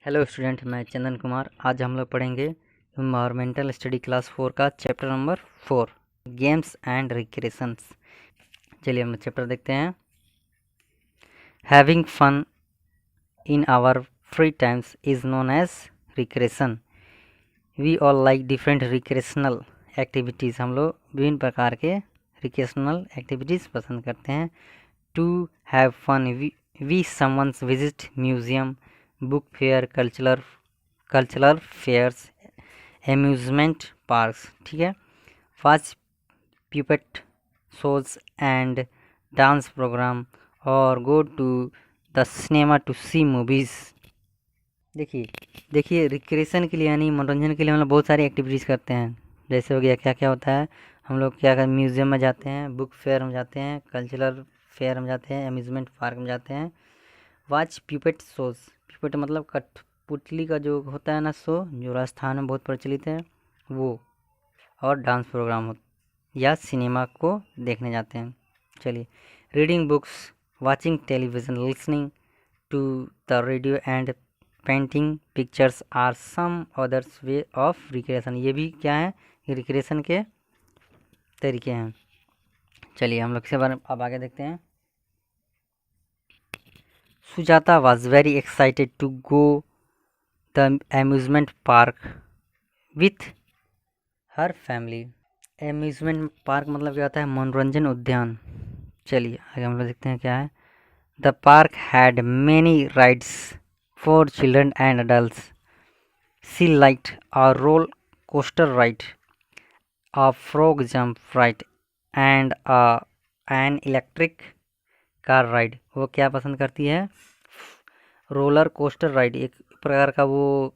Hello student, मैं चंदन कुमार। आज हम लोग पढ़ेंगे इन्वायरमेंटल स्टडी क्लास 4 का chapter number 4, games and recreations. चलिए हम लोग चैप्टर देखते हैं। Having fun in our free times is known as recreation. We all like different recreational activities. हम लोग विभिन्न प्रकार के रिक्रिएशनल एक्टिविटीज़ पसंद करते हैं। To have fun we sometimes visit museum, book fair, cultural fairs, amusement parks. ठीक है। Watch puppet shows and dance programme और go to the cinema to see movies. देखिए रिक्रिएशन के लिए यानी मनोरंजन के लिए हम लोग बहुत सारी एक्टिविटीज़ करते हैं। जैसे हो गया, क्या क्या होता है, हम लोग क्या कर म्यूज़ियम में जाते हैं, बुक फेयर में जाते हैं, कल्चरल फेयर में जाते हैं, अम्यूज़मेंट पार्क में जाते हैं। वाच प्यूपेट शोज, प्यूपेट मतलब कठपुतली का जो होता है ना शो, जो राजस्थान में बहुत प्रचलित है वो, और डांस प्रोग्राम हो या सिनेमा को देखने जाते हैं। चलिए, reading books, watching television, listening to the radio and painting pictures are some others way of recreation. ये भी क्या है, रिक्रिएशन के तरीके हैं। चलिए हम लोग इसके बारे में अब आगे देखते हैं। Sujata was very excited to go the amusement park with her family. Amusement park मतलब क्या होता है, मनोरंजन उद्यान। चलिए आगे हम लोग देखते हैं क्या है। The park had many rides for children and adults. See light a roll coaster ride, a frog jump ride and an electric car ride। वो क्या पसंद करती है, रोलर कोस्टर राइड, एक प्रकार का वो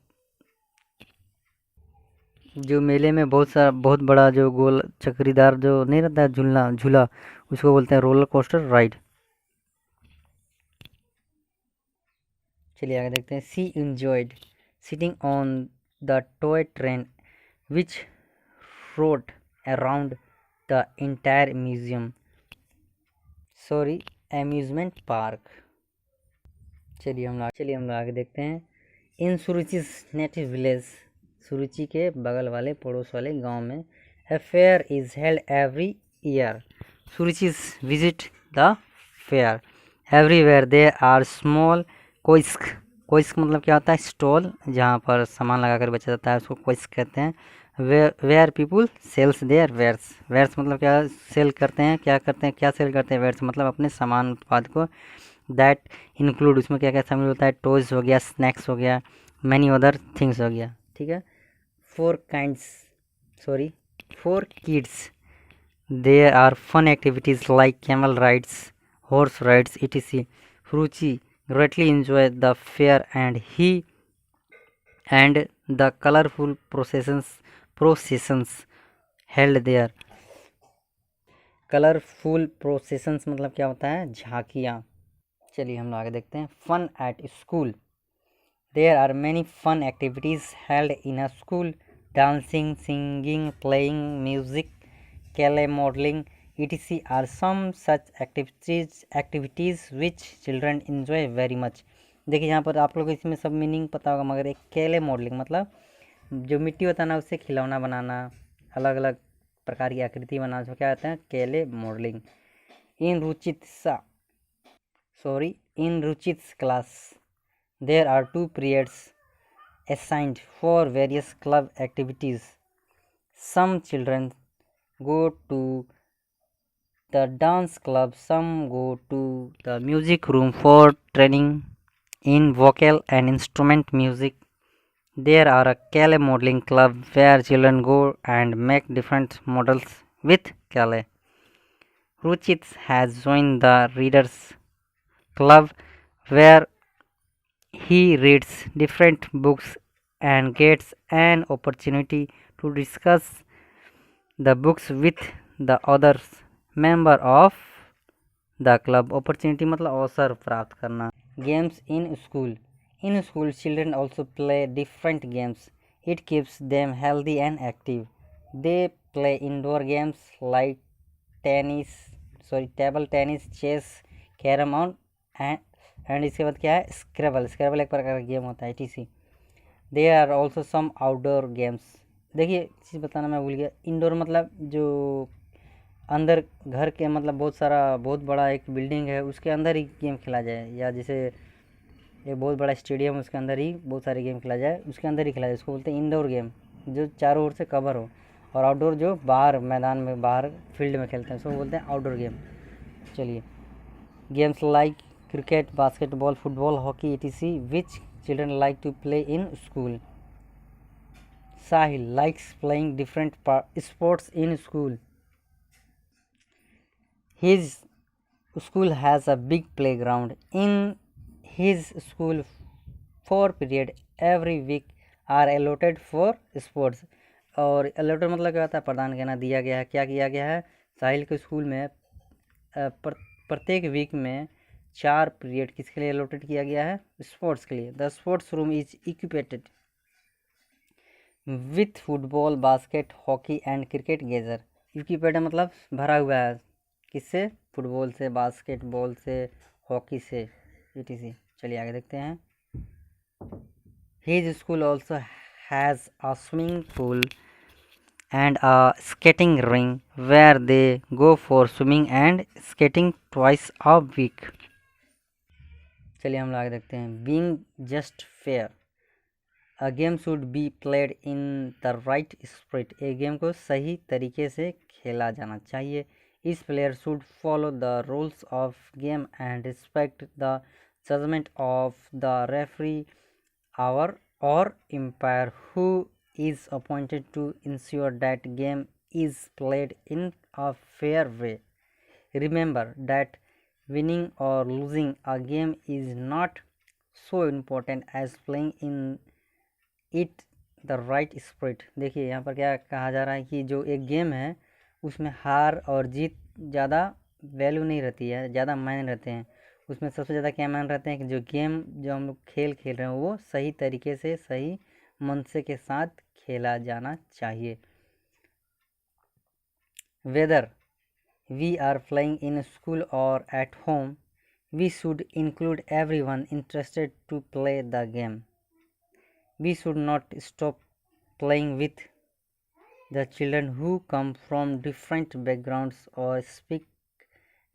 जो मेले में बहुत बड़ा जो गोल चक्रीदार जो नहीं रहता है झूला झूला, उसको बोलते हैं रोलर कोस्टर राइड। चलिए आगे देखते हैं। She enjoyed sitting on the toy train which rode around the entire museum, sorry amusement park. चलिए हम लोग आगे देखते हैं। इन सुरुचि's नेटिव विलेज, सुरुचि के बगल वाले पड़ोस वाले गांव में, a fair is held every year। सुरुचि's visit the fair। everywhere there are small कोइस्क, कोइस्क मतलब क्या होता है, स्टॉल जहाँ पर सामान लगा कर बेचा जाता है, उसको कोइस्क कहते हैं। Where people sells their wares, wares मतलब क्या, सेल करते हैं, क्या करते हैं, क्या सेल करते हैं, वेयर्स मतलब अपने सामान उत्पाद को। दैट इंक्लूड, उसमें क्या क्या शामिल होता है, टॉयज़ हो गया, स्नैक्स हो गया, मैनी अदर थिंग्स हो गया। ठीक है। For kids there are fun activities like camel rides, horse rides etc। Ruchi greatly enjoy the fair and the colorful processions held there। Colourful processions मतलब क्या होता है, झांकियाँ। चलिए हम लोग आगे देखते हैं। Fun at school, there are many fun activities held in a school. Dancing, singing, playing music, clay modelling etc are some such activities which children enjoy very much. देखिए यहाँ पर आप लोग को इसमें सब मीनिंग पता होगा, मगर एक कैले मॉडलिंग मतलब जो मिट्टी होता है ना, उससे खिलौना बनाना, अलग अलग प्रकार की आकृति बनाना, उसको क्या कहते हैं, कैले modelling. In Ruchit class there are 2 periods assigned for various club activities। Some children go to the dance club, some go to the music room for training in vocal and instrument music। There are a clay modeling club where children go and make different models with clay। Ruchit has joined the readers club where he reads different books and gets an opportunity to discuss the books with the others member of the club। opportunity मतलब अवसर प्राप्त करना। games in school children also play different games। it keeps them healthy and active। they play indoor games like table tennis, chess, carom and इसके बाद क्या है, स्क्रैबल। स्क्रैबल एक प्रकार का गेम होता है, etc. There are also some outdoor games. देखिए चीज़ बताना मैं भूल गया, इंडोर मतलब जो अंदर घर के मतलब बहुत बड़ा एक बिल्डिंग है उसके अंदर ही गेम खेला जाए, या जैसे एक बहुत बड़ा स्टेडियम उसके अंदर ही बहुत सारे गेम खेला जाए, उसके अंदर ही खेला जाए, उसको बोलते हैं इंडोर गेम, जो चारों ओर से कवर हो। और आउटडोर जो बाहर मैदान में, बाहर फील्ड में खेलते हैं, उसको बोलते हैं आउटडोर गेम। चलिए, games like cricket, basketball, football, hockey, etc. Which children like to play in school. Sahil likes playing different sports in school. His school has a big playground. In his school, 4 periods every week are allotted for sports. और allotted मतलब क्या होता है, प्रदान करना, दिया गया है। क्या किया गया है, साहिल के स्कूल में प्रत्येक वीक में 4 पीरियड किसके लिए allotted किया गया है, स्पोर्ट्स के लिए। The sports room is equipped with football, basket, hockey and cricket gear. Equipped मतलब भरा हुआ है, किससे, फुटबॉल से, बास्केटबॉल से, हॉकी से, etc. चलिए आगे देखते हैं। His school also has a swimming pool and a skating ring where they go for swimming and skating twice a week. चलिए हम आगे देखते हैं। Being just fair, A game should be played in the right spirit. एक game को सही तरीके से खेला जाना चाहिए। Each player should follow the rules of game and respect the judgment of the referee or umpire who is appointed to ensure that game is played in a fair way. Remember that winning or losing a game is not so important as playing in it the right spirit. देखिए यहाँ पर क्या कहा जा रहा है कि जो एक गेम है उसमें हार और जीत ज़्यादा वैल्यू नहीं रहती है, ज़्यादा मायने रहते हैं। उसमें सबसे ज़्यादा क्या मायने रहते हैं कि जो गेम जो हम लोग खेल रहे हैं वो सही तरीके से, सही मनसे के साथ खेला जाना चाहिए। Whether we are playing in school और at home, we should include everyone interested to play the game. We should not stop playing with the children who come from different backgrounds or speak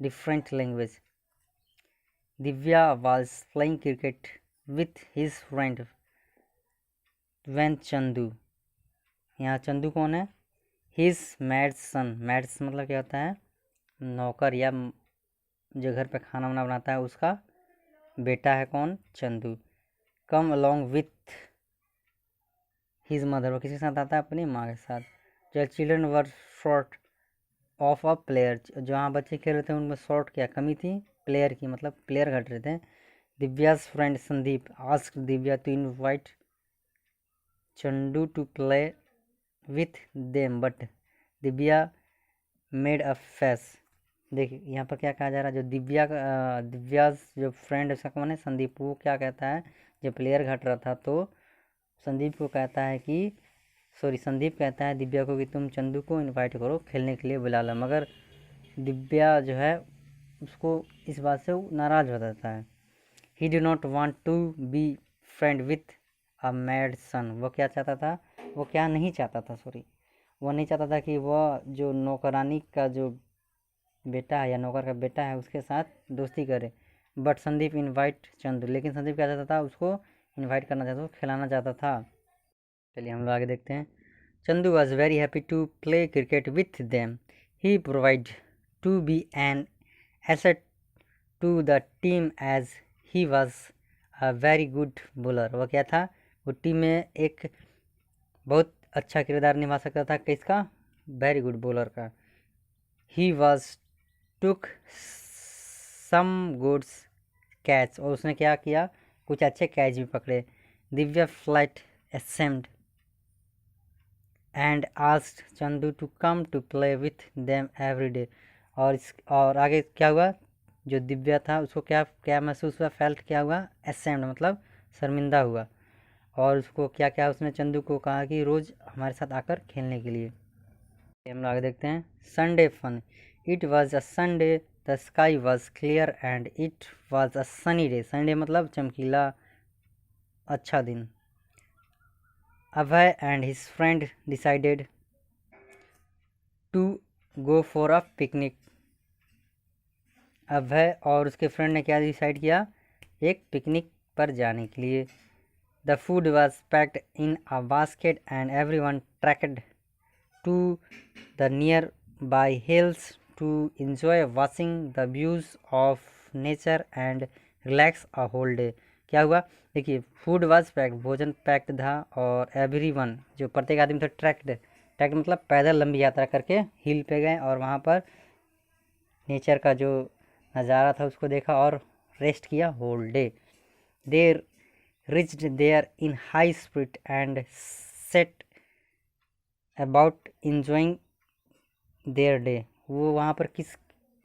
different language. Divya was playing cricket with his friend when Chandu, यहाँ चंदू कौन है, his maid son, maid मतलब क्या होता है, नौकर या जो घर पे खाना वाना बनाता है उसका बेटा है कौन, Chandu. Come along with his mother, वो किसके साथ आता है, अपनी माँ के साथ। जो children were short of a player, जहाँ बच्चे खेल रहे थे उनमें शॉर्ट क्या कमी थी, प्लेयर की, मतलब प्लेयर घट रहे थे। Divya's friend Sandeep asked Divya to invite Chandu to play with them but Divya made a face. देखिए यहाँ पर क्या कहा जा रहा है, जो दिव्याज जो फ्रेंड उसका कौन है, संदीप, वो क्या कहता है, जब प्लेयर घट रहा था तो संदीप कहता है दिव्या को कि तुम चंदू को इनवाइट करो, खेलने के लिए बुला लो, मगर दिव्या जो है उसको इस बात से नाराज़ हो जाता है। He do not want to be friend with a mad son, वो क्या चाहता था, वो नहीं चाहता था कि वह जो नौकरानी का जो बेटा है या नौकर का बेटा है उसके साथ दोस्ती करे। बट संदीप इनवाइट चंदू, लेकिन संदीप क्या चाहता था, उसको इनवाइट करना चाहता था, खिलाना चाहता था। चलिए हम लोग आगे देखते हैं। Chandu was very happy to play cricket with them, he provide to be an asset to the team as he was a very good bowler. वह क्या था, वो टीम में एक बहुत अच्छा किरदार निभा सकता था, किसका, वेरी गुड बॉलर का। He was took some goods catch, और उसने क्या किया, कुछ अच्छे कैच भी पकड़े। Divya flight ashamed and asked Chandu to come to play with them every day। और आगे क्या हुआ, जो दिव्या था उसको क्या महसूस हुआ, फेल्ट क्या हुआ, ashamed मतलब शर्मिंदा हुआ, और उसको क्या उसने चंदू को कहा कि रोज़ हमारे साथ आकर खेलने के लिए। हम लोग आगे देखते हैं। Sunday fun, it was a Sunday the sky was clear and it was a sunny day. Sunny मतलब चमकीला अच्छा दिन। Abhay and his friend decided to go for a picnic. Abhay और उसके फ्रेंड ने क्या डिसाइड किया, एक पिकनिक पर जाने के लिए। The food was packed in a basket and everyone trekked to the nearby hills to enjoy watching the views of nature and relax a whole day। क्या हुआ, देखिए फूड वाज पैक्ड, भोजन packed था, और everyone जो प्रत्येक आदमी था ट्रैक्ड मतलब पैदल लंबी यात्रा करके हिल पे गए और वहाँ पर नेचर का जो नज़ारा था उसको देखा और रेस्ट किया whole day. They reached there in high spirit and set about enjoying their day. वो वहाँ पर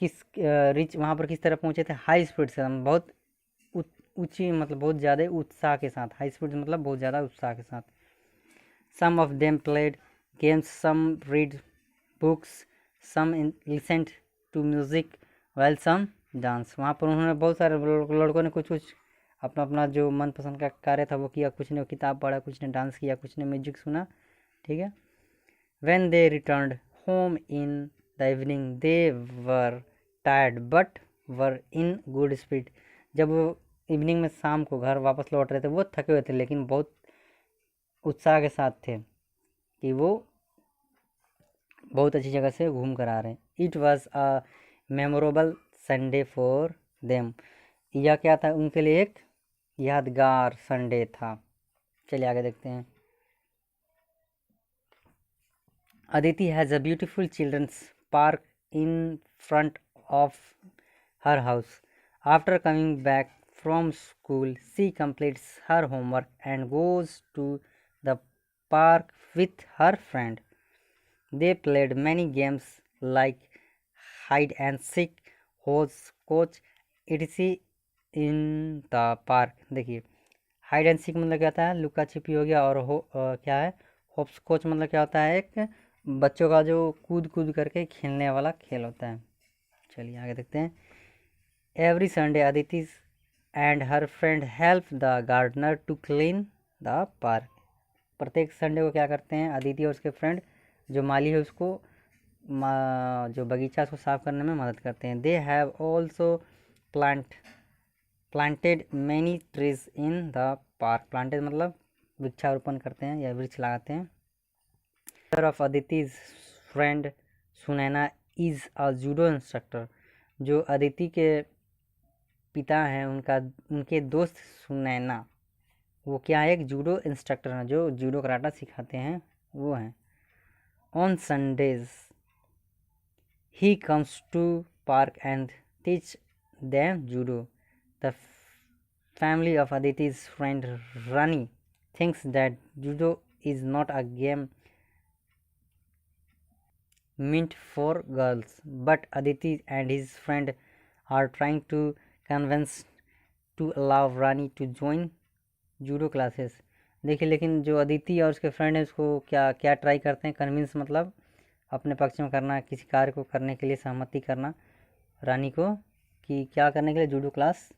रिच वहाँ पर किस तरह पहुँचे थे, हाई स्पीड से, बहुत ऊंची मतलब बहुत ज़्यादा उत्साह के साथ। हाई स्पीड मतलब बहुत ज़्यादा उत्साह के साथ। Some of them played games, some read books, some listened to music well some dance. वहाँ पर उन्होंने बहुत सारे लड़कों ने कुछ अपना अपना जो मनपसंद का कार्य था वो किया। कुछ ने किताब पढ़ा, कुछ ने डांस किया, कुछ ने म्यूजिक सुना, ठीक है। When they returned home in the evening, they were tired but were in good spirit। जब वो इवनिंग में शाम को घर वापस लौट रहे थे वो थके हुए थे लेकिन बहुत उत्साह के साथ थे कि वो बहुत अच्छी जगह से घूम कर आ रहे हैं। It was a memorable Sunday for them. यह क्या था, उनके लिए एक यादगार संडे था। चलिए आगे देखते हैं। Aditi has a beautiful children's park in front of her house. After coming back from school, she completes her homework and goes to the park with her friend. They played many games like hide and seek, hopscotch, etc. in the park। देखिए hide and seek मतलब क्या होता है, लुका छिपी हो गया, और क्या है होप्सकॉच मतलब क्या होता है, एक बच्चों का जो कूद कूद करके खेलने वाला खेल होता है। चलिए आगे देखते हैं। Every Sunday Aditi and her friend help the gardener to clean the park. प्रत्येक संडे को क्या करते हैं, अदिति और उसके फ्रेंड जो माली है उसको जो बगीचा उसको साफ करने में मदद करते हैं। They have also planted many trees in the park. Planted मतलब वृक्षारोपण करते हैं या वृक्ष लगाते हैं। Of Aditi's friend Sunaina is a judo instructor. जो अदिति के पिता हैं उनके दोस्त सुनैना वो क्या है, एक जूडो इंस्ट्रक्टर हैं जो जूडो कराटा सिखाते हैं, वो हैं। On Sundays he comes to park and teach them judo. The family of Aditi's friend Rani thinks that judo is not a game meant for girls, but Aditi and his friend are trying to convince to allow Rani to join judo classes। देखिए लेकिन जो अदिति और उसके friend है उसको क्या try करते हैं, कन्विंस मतलब अपने पक्ष में करना, किसी कार्य को करने के लिए सहमति करना रानी को कि क्या करने के लिए, जूडो क्लास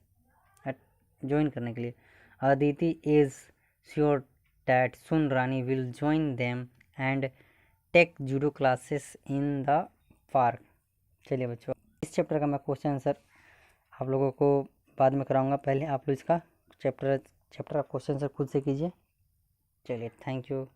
ज्वाइन करने के लिए। Aditi is sure that Sunrani will join them and take judo classes in the park. चलिए बच्चों इस चैप्टर का मैं क्वेश्चन आंसर आप लोगों को बाद में कराऊंगा, पहले आप लोग इसका चैप्टर का क्वेश्चन आंसर खुद से कीजिए। चलिए थैंक यू।